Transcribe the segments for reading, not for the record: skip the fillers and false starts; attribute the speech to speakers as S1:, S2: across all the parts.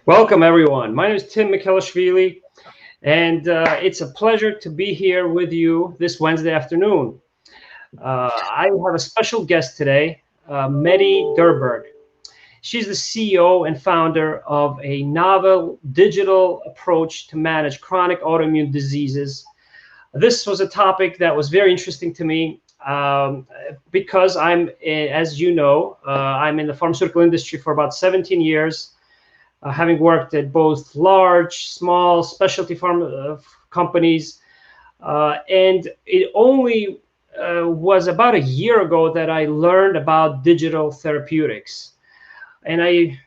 S1: Welcome, everyone. My name is Tim Mikhelishvili, and it's a pleasure to be here with you this Wednesday afternoon. I have a special guest today, Mette Dyhrberg. She's the CEO and founder of a novel digital approach to manage chronic autoimmune diseases. This was a topic that was very interesting to me because as you know, I'm in the pharmaceutical industry for about 17 years. Having worked at both large, small, specialty pharma companies. And it only was about a year ago that I learned about digital therapeutics. And I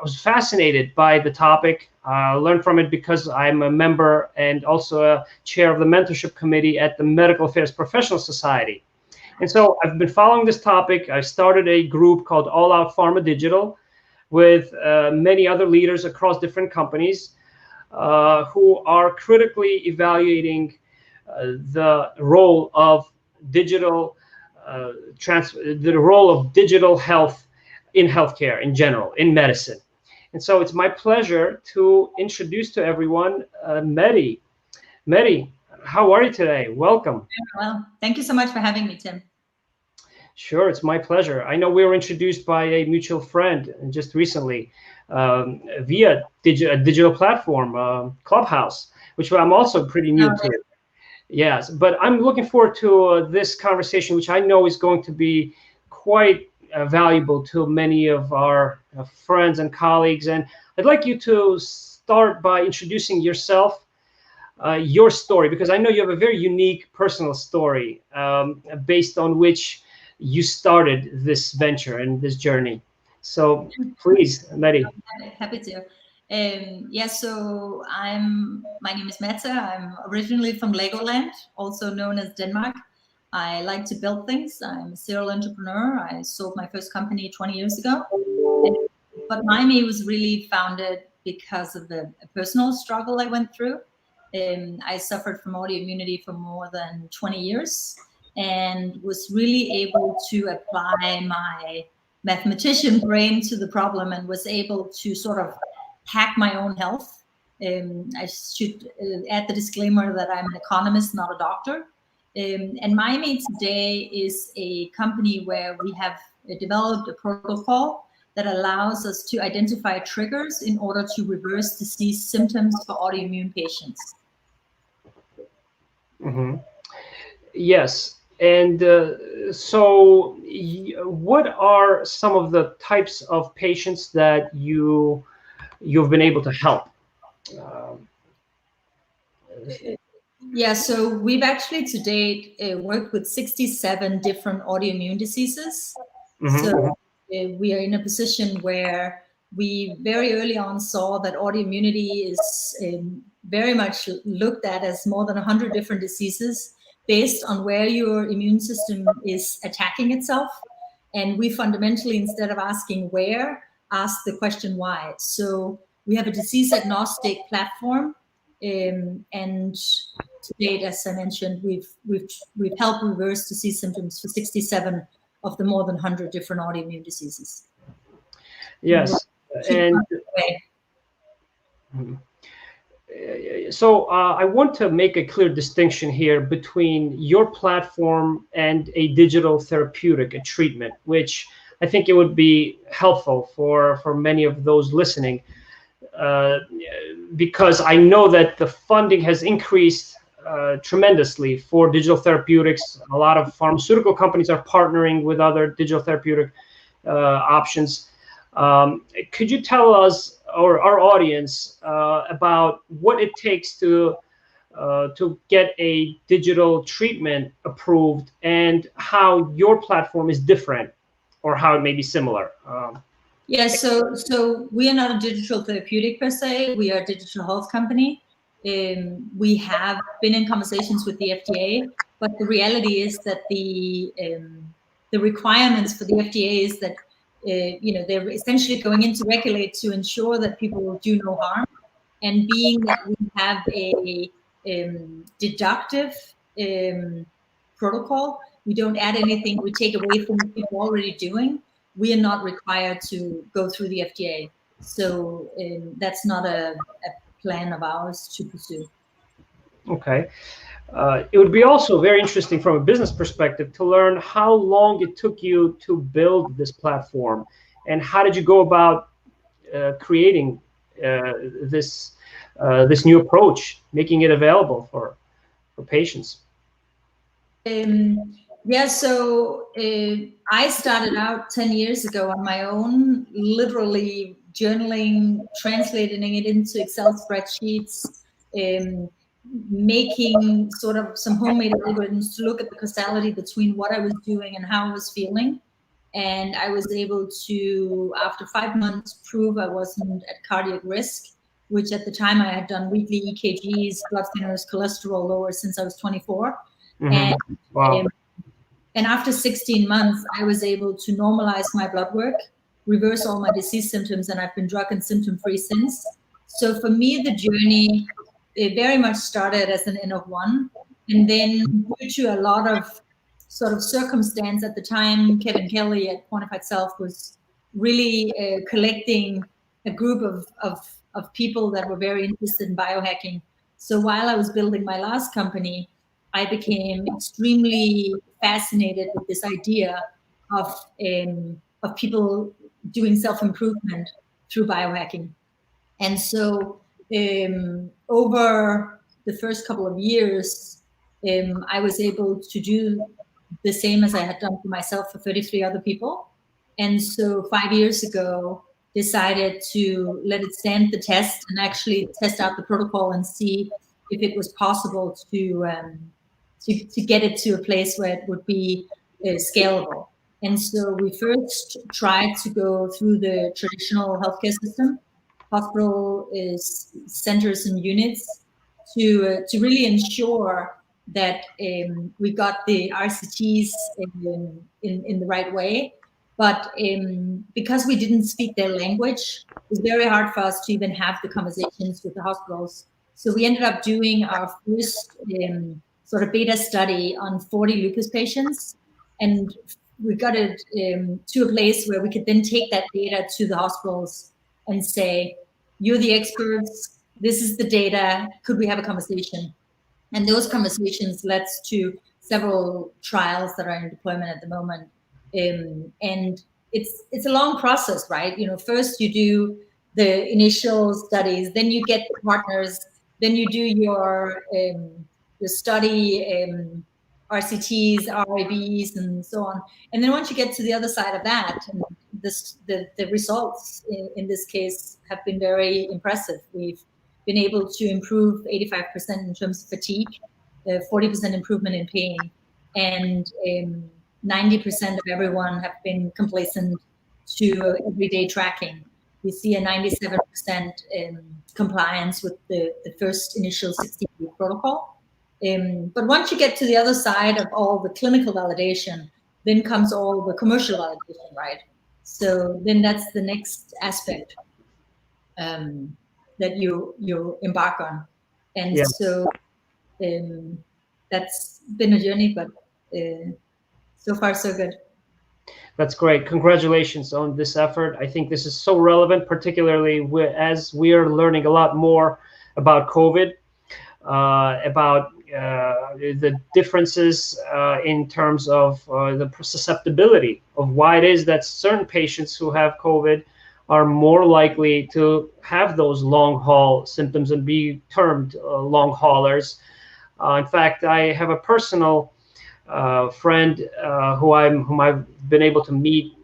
S1: was fascinated by the topic. I learned from it because I'm a member and also a chair of the mentorship committee at the Medical Affairs Professional Society. And so I've been following this topic. I started a group called All Out Pharma Digital, with many other leaders across different companies who are critically evaluating the role of digital health in healthcare in general, in medicine. And so it's my pleasure to introduce to everyone Mette. Mette, how are you today? Welcome.
S2: Well, thank you so much for having me, Tim.
S1: Sure, it's my pleasure. I know we were introduced by a mutual friend just recently via a digital platform, Clubhouse, which I'm also pretty new to. Yes, but I'm looking forward to this conversation, which I know is going to be quite valuable to many of our friends and colleagues. And I'd like you to start by introducing yourself, your story, because I know you have a very unique personal story based on which you started this venture and this journey. So please, Mette.
S2: Happy to. Yeah, so my name is Mette. I'm originally from Legoland, also known as Denmark. I like to build things. I'm a serial entrepreneur. I sold my first company 20 years ago. But MyMee was really founded because of a personal struggle I went through. I suffered from autoimmunity for more than 20 years. And was really able to apply my mathematician brain to the problem and was able to sort of hack my own health. I should add the disclaimer that I'm an economist, not a doctor. And MyMee today is a company where we have developed a protocol that allows us to identify triggers in order to reverse disease symptoms for autoimmune patients.
S1: Mm-hmm. Yes. And so what are some of the types of patients that you've been able to help?
S2: Yeah, so we've actually to date worked with 67 different autoimmune diseases. Mm-hmm. So we are in a position where we very early on saw that autoimmunity is very much looked at as more than 100 different diseases based on where your immune system is attacking itself. And we fundamentally, instead of asking where, ask the question why. So we have a disease agnostic platform. And to date, as I mentioned, we've helped reverse disease symptoms for 67 of the more than 100 different autoimmune diseases.
S1: Yes. And so I want to make a clear distinction here between your platform and a digital therapeutic, a treatment, which I think it would be helpful for many of those listening, because I know that the funding has increased tremendously for digital therapeutics. A lot of pharmaceutical companies are partnering with other digital therapeutic options. Could you tell us, or our audience, about what it takes to get a digital treatment approved and how your platform is different or how it may be similar?
S2: Yeah, so we are not a digital therapeutic per se. We are a digital health company. We have been in conversations with the FDA, but the reality is that the requirements for the FDA is that they're essentially going in to regulate to ensure that people do no harm. And being that we have a deductive protocol, we don't add anything, we take away from what people are already doing. We are not required to go through the FDA. So that's not a plan of ours to pursue.
S1: Okay. It would be also very interesting from a business perspective to learn how long it took you to build this platform, and how did you go about creating this new approach, making it available for patients.
S2: Yeah, so I started out 10 years ago on my own, literally journaling, translating it into Excel spreadsheets, making sort of some homemade algorithms to look at the causality between what I was doing and how I was feeling. And I was able to, after 5 months, prove I wasn't at cardiac risk, which at the time I had done weekly EKGs, blood thinners, cholesterol lower since I was 24.
S1: Mm-hmm.
S2: And,
S1: wow.
S2: And after 16 months, I was able to normalize my blood work, reverse all my disease symptoms, and I've been drug and symptom-free since. So for me, the journey, it very much started as an N of one. And then due to a lot of sort of circumstance at the time, Kevin Kelly at Quantified Self was really collecting a group of people that were very interested in biohacking. So while I was building my last company, I became extremely fascinated with this idea of people doing self-improvement through biohacking. And so over the first couple of years, I was able to do the same as I had done for myself for 33 other people. And so 5 years ago, decided to let it stand the test and actually test out the protocol and see if it was possible to get it to a place where it would be scalable. And so we first tried to go through the traditional healthcare system, hospital centers and units, to really ensure that we got the RCTs in the right way. But because we didn't speak their language, it was very hard for us to even have the conversations with the hospitals. So we ended up doing our first sort of beta study on 40 lupus patients. And we got it to a place where we could then take that data to the hospitals and say, you're the experts, this is the data, could we have a conversation? And those conversations led to several trials that are in deployment at the moment. And it's a long process, right? First you do the initial studies, then you get the partners, then you do your study RCTs, RIBs, and so on. And then once you get to the other side of that, the results in this case have been very impressive. We've been able to improve 85% in terms of fatigue, 40% improvement in pain, and 90% of everyone have been complacent to everyday tracking. We see a 97% compliance with the first initial 16-week protocol. But once you get to the other side of all the clinical validation, then comes all the commercial validation, right? So then that's the next aspect that you embark on. And yeah. So that's been a journey, but so far so good.
S1: That's great. Congratulations on this effort. I think this is so relevant, particularly as we are learning a lot more about COVID, about the differences in terms of the susceptibility of why it is that certain patients who have COVID are more likely to have those long haul symptoms and be termed long haulers. In fact, I have a personal friend whom I've been able to meet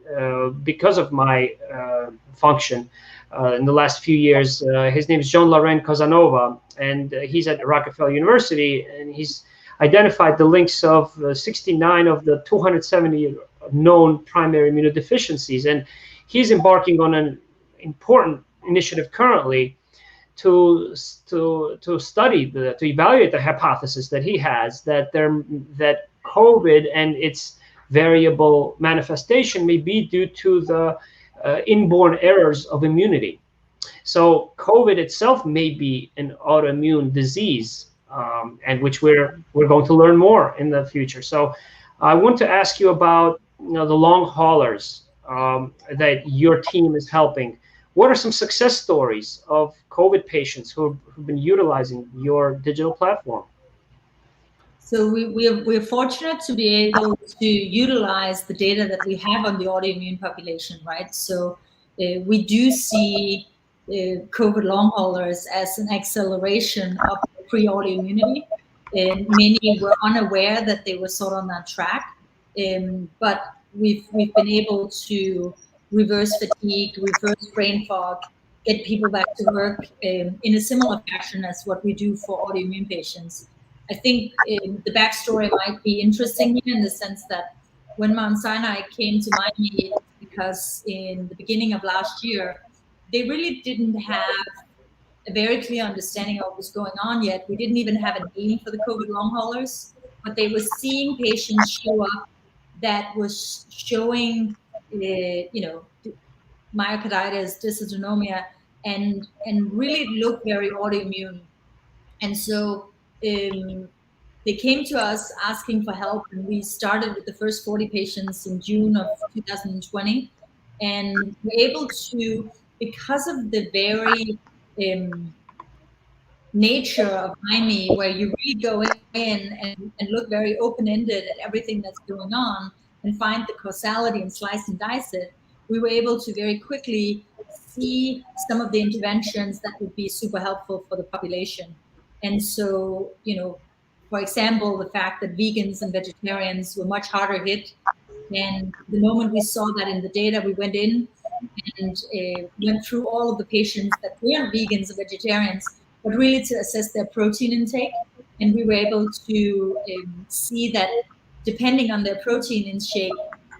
S1: because of my function in the last few years. His name is Jean-Laurent Casanova, and he's at Rockefeller University, and he's identified the links of 69 of the 270 known primary immunodeficiencies, and he's embarking on an important initiative currently to study to evaluate the hypothesis that he has that COVID and its variable manifestation may be due to the inborn errors of immunity. So COVID itself may be an autoimmune disease, and which we're going to learn more in the future. So I want to ask you about the long haulers that your team is helping. What are some success stories of COVID patients who've been utilizing your digital platform?
S2: So we're fortunate to be able to utilize the data that we have on the autoimmune population, right? So we do see COVID long haulers as an acceleration of pre-autoimmunity. And many were unaware that they were sort of on that track, but we've been able to reverse fatigue, reverse brain fog, get people back to work in a similar fashion as what we do for autoimmune patients. I think the backstory might be interesting here in the sense that when Mount Sinai came to MyMee, because in the beginning of last year, they really didn't have a very clear understanding of what was going on yet. We didn't even have a name for the COVID long haulers, but they were seeing patients show up that was showing, myocarditis, dysautonomia, and really look very autoimmune. And so they came to us asking for help, and we started with the first 40 patients in June of 2020. And we're able to, because of the very nature of MyMee, where you really go in and look very open-ended at everything that's going on and find the causality and slice and dice it, we were able to very quickly see some of the interventions that would be super helpful for the population. And so, for example, the fact that vegans and vegetarians were much harder hit. And the moment we saw that in the data, we went in and went through all of the patients that weren't vegans or vegetarians, but really to assess their protein intake. And we were able to see that depending on their protein intake,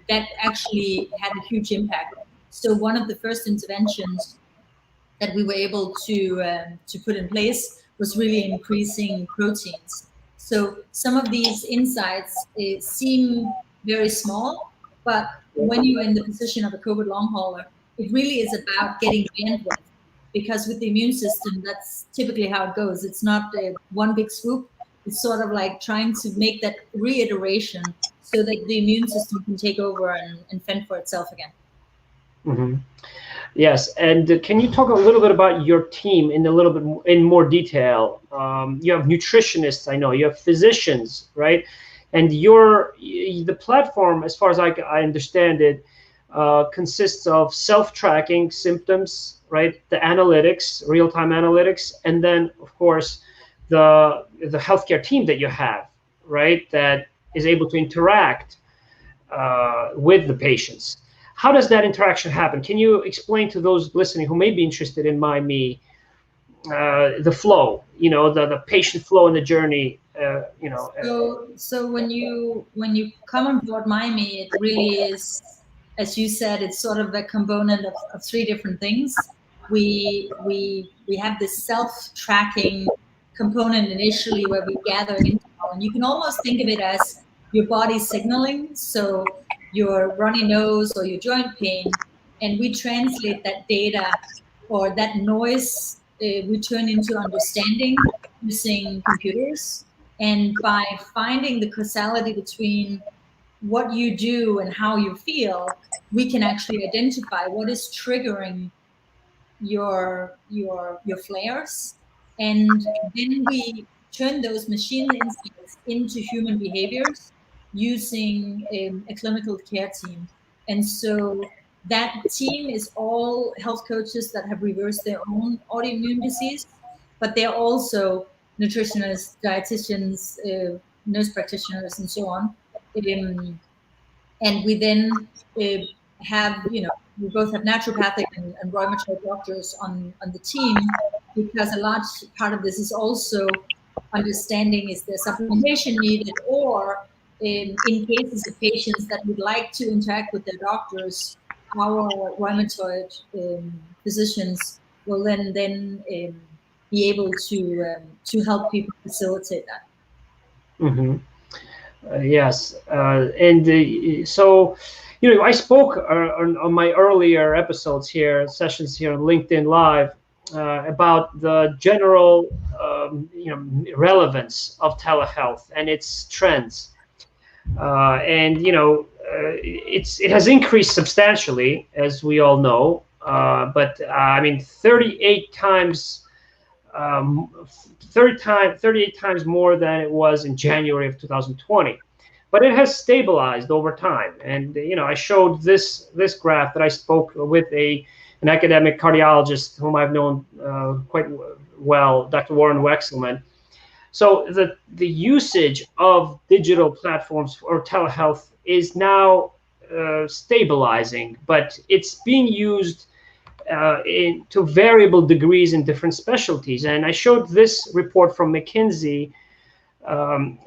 S2: that actually had a huge impact. So one of the first interventions that we were able to put in place was really increasing proteins. So some of these insights seem very small, but when you're in the position of a COVID long hauler, it really is about getting bandwidth, because with the immune system, that's typically how it goes. It's not one big swoop. It's sort of like trying to make that reiteration so that the immune system can take over and fend for itself again.
S1: Mm-hmm. Yes, and can you talk a little bit about your team in a little bit in more detail? You have nutritionists, I know. You have physicians, right? And the platform, as far as I understand it, consists of self-tracking symptoms, right? The analytics, real-time analytics, and then of course the healthcare team that you have, right? That is able to interact with the patients. How does that interaction happen? Can you explain to those listening who may be interested in MyMee the flow, the patient flow in the journey,
S2: So when you come on board MyMee, it really is, as you said, it's sort of a component of three different things. We have this self-tracking component initially where we gather intel, and you can almost think of it as your body signaling. So your runny nose or your joint pain, and we translate that data or that noise, we turn into understanding using computers. And by finding the causality between what you do and how you feel, we can actually identify what is triggering your flares, and then we turn those machine insights into human behaviors using a clinical care team. And so that team is all health coaches that have reversed their own autoimmune disease, but they're also nutritionists, dietitians, nurse practitioners, and so on. And we then have, we both have naturopathic and rheumatoid doctors on the team, because a large part of this is also understanding, is there supplementation needed, or in cases of patients that would like to interact with their doctors, our rheumatoid physicians will then be able to help people facilitate that.
S1: Mm-hmm. Yes, and so, I spoke on my earlier episodes here, sessions here on LinkedIn Live, about the general, relevance of telehealth and its trends. And it has increased substantially, as we all know. But I mean, 38 times, um, 38 times more than it was in January of 2020. But it has stabilized over time. And I showed this graph that I spoke with an academic cardiologist whom I've known quite well, Dr. Warren Wexelman. So the usage of digital platforms for telehealth is now stabilizing, but it's being used to variable degrees in different specialties. And I showed this report from McKinsey,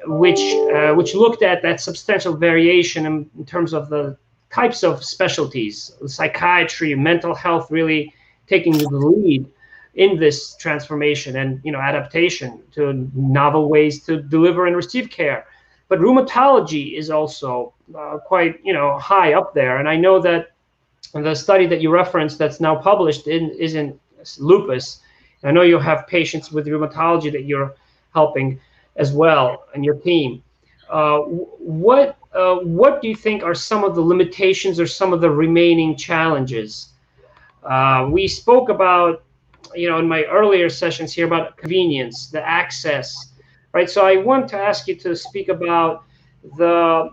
S1: which looked at that substantial variation in terms of the types of specialties, psychiatry, mental health, really taking the lead in this transformation and adaptation to novel ways to deliver and receive care. But rheumatology is also quite high up there, and I know that the study that you referenced that's now published is in lupus. I know you have patients with rheumatology that you're helping as well, and your team. What do you think are some of the limitations or some of the remaining challenges? We spoke about, in my earlier sessions here, about convenience, the access, right? So I want to ask you to speak about the,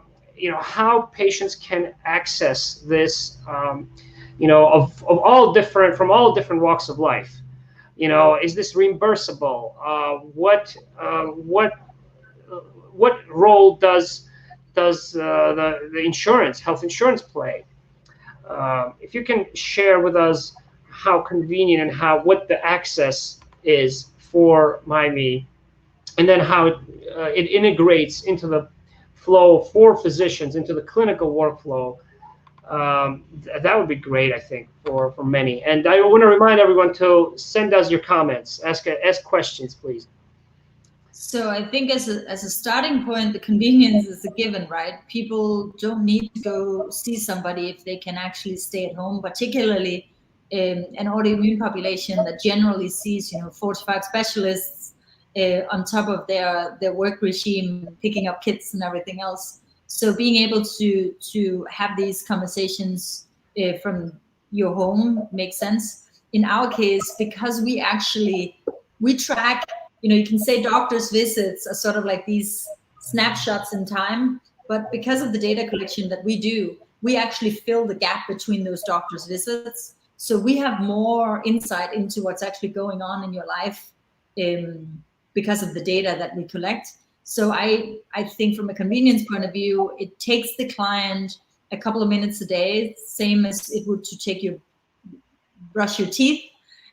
S1: how patients can access this, of all different, from all different walks of life. Is this reimbursable? What role does the insurance, health insurance, play? If you can share with us how convenient and what the access is for MyMee, and then how it integrates into the flow for physicians, into the clinical workflow, that would be great, I think, for many. And I want to remind everyone to send us your comments, ask questions, please.
S2: So I think as a starting point, the convenience is a given, right? People don't need to go see somebody if they can actually stay at home, particularly an autoimmune population that generally sees 45 specialists on top of their work regime, picking up kids and everything else. So being able to have these conversations from your home makes sense. In our case, because we track, you can say doctor's visits are sort of like these snapshots in time, but because of the data collection that we do, we actually fill the gap between those doctor's visits. So we have more insight into what's actually going on in your life because of the data that we collect. So I think from a convenience point of view, it takes the client a couple of minutes a day, same as it would to take your brush your teeth.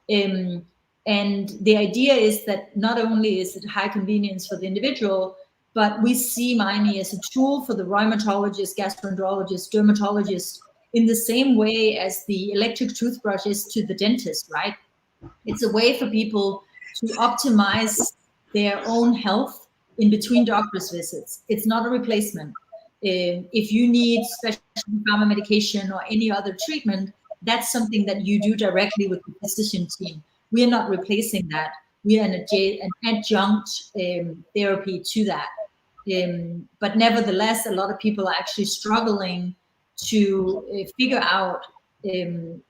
S2: And the idea is that not only is it high convenience for the individual, but we see MyMee as a tool for the rheumatologist, gastroenterologist, dermatologist, in the same way as the electric toothbrush is to the dentist, right? It's a way for people to optimize their own health in between doctor's visits. It's not a replacement. If you need special pharma medication or any other treatment, that's something that you do directly with the physician team. We are not replacing that. We are an adjunct therapy to that. But nevertheless, a lot of people are actually struggling to figure out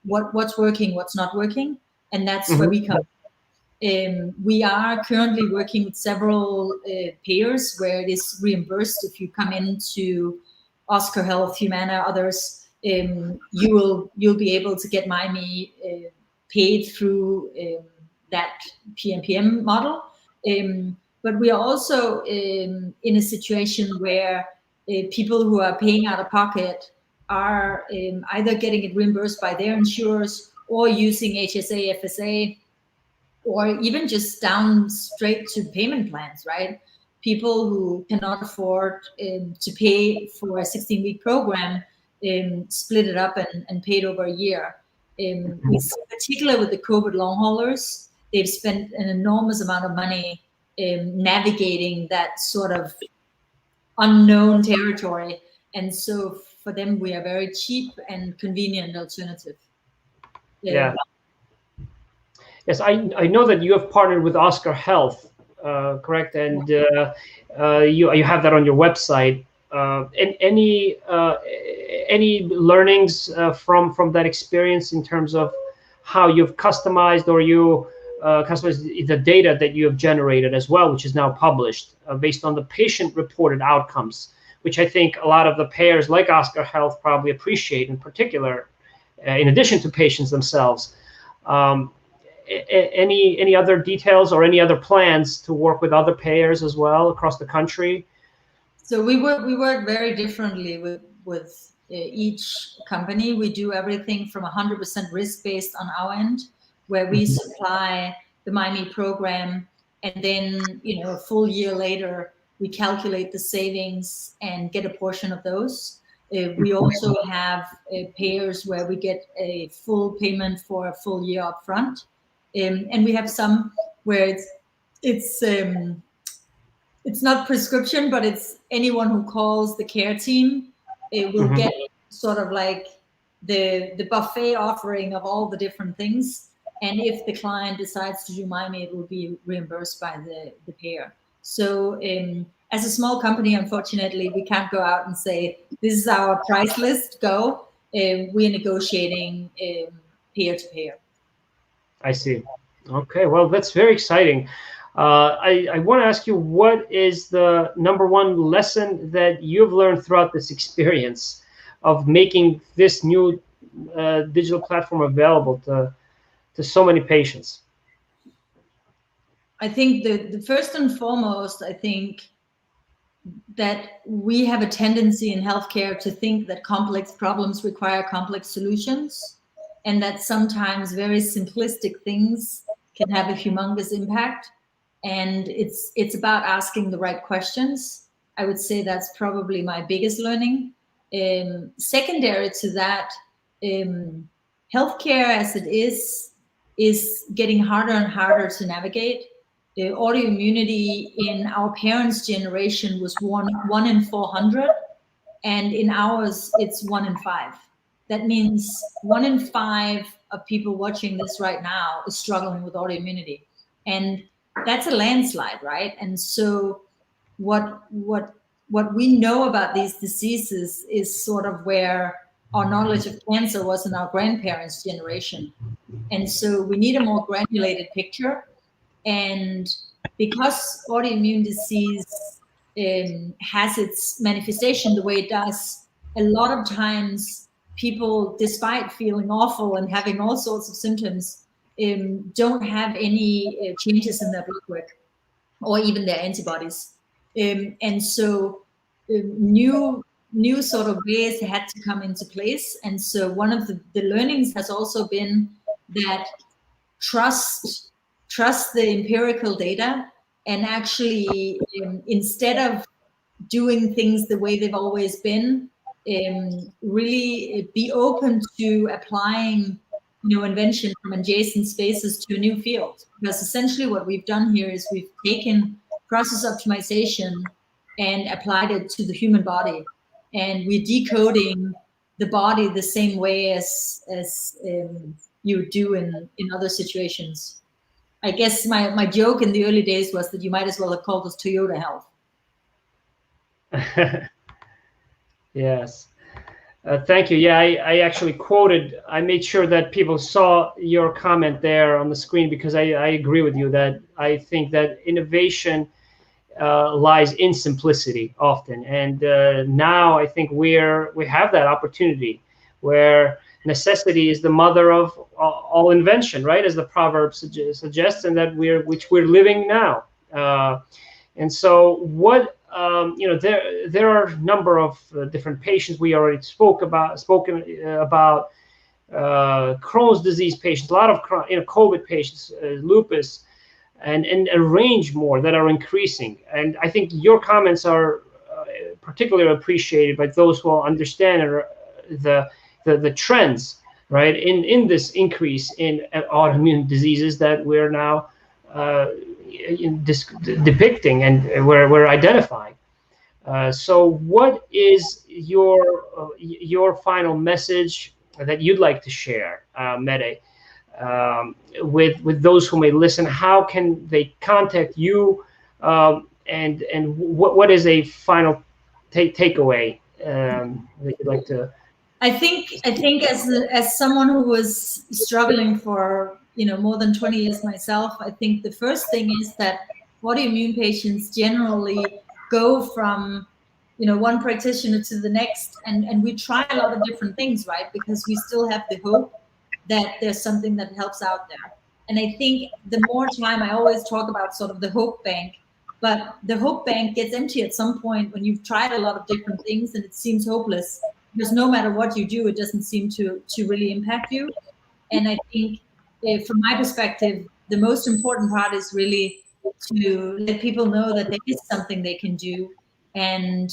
S2: what's working, what's not working, and that's where we come. We are currently working with several payers where it is reimbursed. If you come into Oscar Health, Humana, others, you'll be able to get MyMee paid through that PMPM model. But we are also in a situation where people who are paying out of pocket are either getting it reimbursed by their insurers or using HSA, FSA, or even just down straight to payment plans, right? People who cannot afford to pay for a 16-week program split it up and paid over a year. In particular with the COVID long haulers, they've spent an enormous amount of money navigating that sort of unknown territory. And so for them, we are very cheap and convenient alternative.
S1: Yeah. Yes, I know that you have partnered with Oscar Health, correct? And you have that on your website. And any learnings from that experience in terms of how you've customized or you customized the data that you have generated as well, which is now published based on the patient-reported outcomes, which I think a lot of the payers like Oscar Health probably appreciate in particular, in addition to patients themselves. Any other details or any other plans to work with other payers as well across the country?
S2: So we work very differently with each company. We do everything from 100% risk based on our end, where we supply the MyMee program, and then a full year later we calculate the savings and get a portion of those. We also have payers where we get a full payment for a full year upfront, and we have some where it's not prescription, but it's anyone who calls the care team. It will get sort of like the buffet offering of all the different things. And if the client decides to do MyMee, it will be reimbursed by the payer. So as a small company, unfortunately, we can't go out and say, this is our price list, go. We are negotiating payer to payer.
S1: I see. Okay, well, that's very exciting. I want to ask you, what is the #1 lesson that you've learned throughout this experience of making this new digital platform available to so many patients?
S2: I think the first and foremost, I think that we have a tendency in healthcare to think that complex problems require complex solutions, and that sometimes very simplistic things can have a humongous impact. And it's about asking the right questions. I would say that's probably my biggest learning. Secondary to that, healthcare as it is getting harder and harder to navigate. The autoimmunity in our parents' generation was one in 400, and in ours it's 1 in 5. That means 1 in 5 of people watching this right now is struggling with autoimmunity, and that's a landslide, right? And so what we know about these diseases is sort of where our knowledge of cancer was in our grandparents' generation. And so we need a more granulated picture. And because autoimmune disease has its manifestation the way it does, a lot of times people, despite feeling awful and having all sorts of symptoms, don't have any changes in their blood work or even their antibodies. And so new sort of ways had to come into place. And so one of the learnings has also been that trust the empirical data, and actually instead of doing things the way they've always been, really be open to applying invention from adjacent spaces to a new field. Because essentially what we've done here is we've taken process optimization and applied it to the human body, and we're decoding the body the same way as you do in other situations. I guess my joke in the early days was that you might as well have called us Toyota Health.
S1: Yes. Thank you. Yeah, I actually I made sure that people saw your comment there on the screen, because I agree with you that I think that innovation lies in simplicity often. And now I think we have that opportunity where necessity is the mother of all invention, right? As the proverb suggests, and that which we're living now. And so what, there are a number of different patients. We already spoken about Crohn's disease patients, a lot of COVID patients, lupus, and a range more that are increasing. And I think your comments are particularly appreciated by those who understand the trends, right, in this increase in autoimmune diseases that we're now depicting and we're identifying. So what is your final message that you'd like to share, Mette, with those who may listen? How can they contact you, and what is a final takeaway that you'd like to?
S2: I think as someone who was struggling for more than 20 years myself, I think the first thing is that autoimmune patients generally go from one practitioner to the next, and we try a lot of different things, right? Because we still have the hope that there's something that helps out there. And I think the more time, I always talk about sort of the hope bank, but the hope bank gets empty at some point when you've tried a lot of different things and it seems hopeless, because no matter what you do, it doesn't seem to really impact you. And I think, from my perspective, the most important part is really to let people know that there is something they can do. And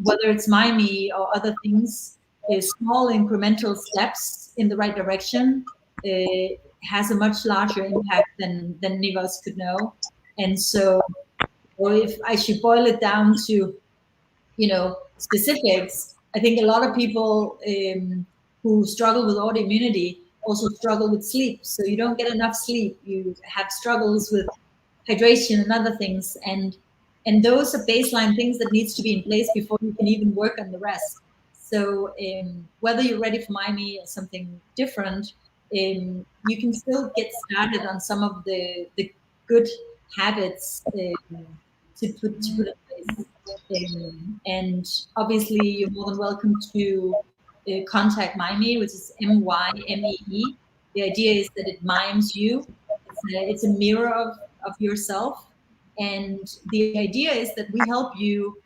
S2: whether it's MyMee or other things, small incremental steps in the right direction has a much larger impact than any of us could know. And so, or if I should boil it down to specifics, I think a lot of people who struggle with autoimmunity also struggle with sleep. So you don't get enough sleep. You have struggles with hydration and other things, and those are baseline things that needs to be in place before you can even work on the rest. So whether you're ready for MyMee or something different, you can still get started on some of the good habits to put in place. And obviously, you're more than welcome to contact MyMee, which is MYMEE. The idea is that it mimes you. It's a mirror of yourself. And the idea is that we help you,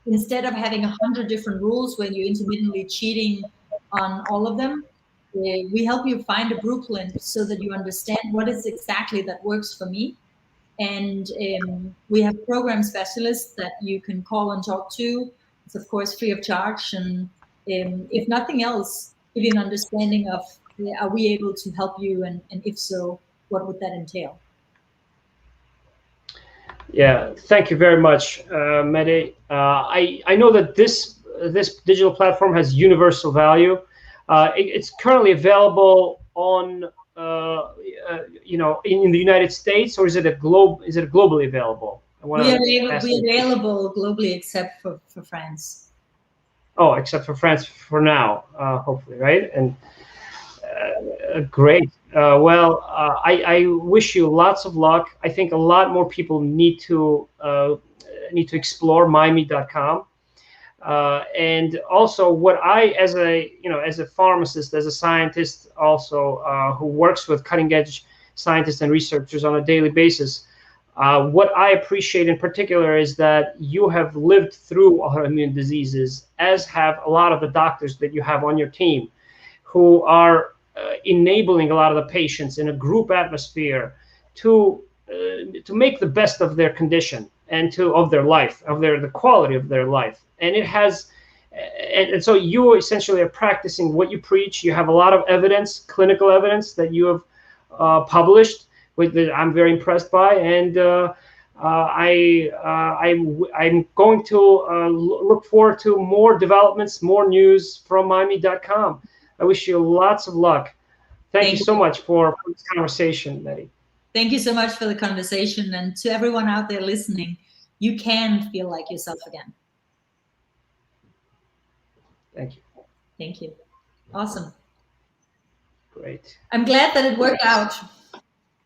S2: instead of having 100 different rules where you're intermittently cheating on all of them, we help you find a blueprint so that you understand what is exactly that works for me. And we have program specialists that you can call and talk to. It's of course free of charge, and if nothing else, give you an understanding of, are we able to help you, and if so, what would that entail?
S1: Yeah, thank you very much, Mette. I know that this digital platform has universal value. It's currently available on in the United States, or is it globally available? I want to ask
S2: We're available globally except for France.
S1: Oh, except for France for now, hopefully, right? And great. I wish you lots of luck. I think a lot more people need to explore MyMee.com. And also, what I, as a pharmacist, as a scientist, also who works with cutting-edge scientists and researchers on a daily basis, what I appreciate in particular is that you have lived through autoimmune diseases, as have a lot of the doctors that you have on your team, who are enabling a lot of the patients in a group atmosphere to make the best of their condition and of their life, the quality of their life. And it has, and so you essentially are practicing what you preach. You have a lot of evidence, clinical evidence that you have published, that I'm very impressed by, and I'm going to look forward to more developments, more news from MyMee.com. I wish you lots of luck. Thank you so much for this conversation, Mette.
S2: Thank you so much for the conversation, and to everyone out there listening, you can feel like yourself again.
S1: Thank you.
S2: Thank you. Awesome.
S1: Great.
S2: I'm glad that it worked out.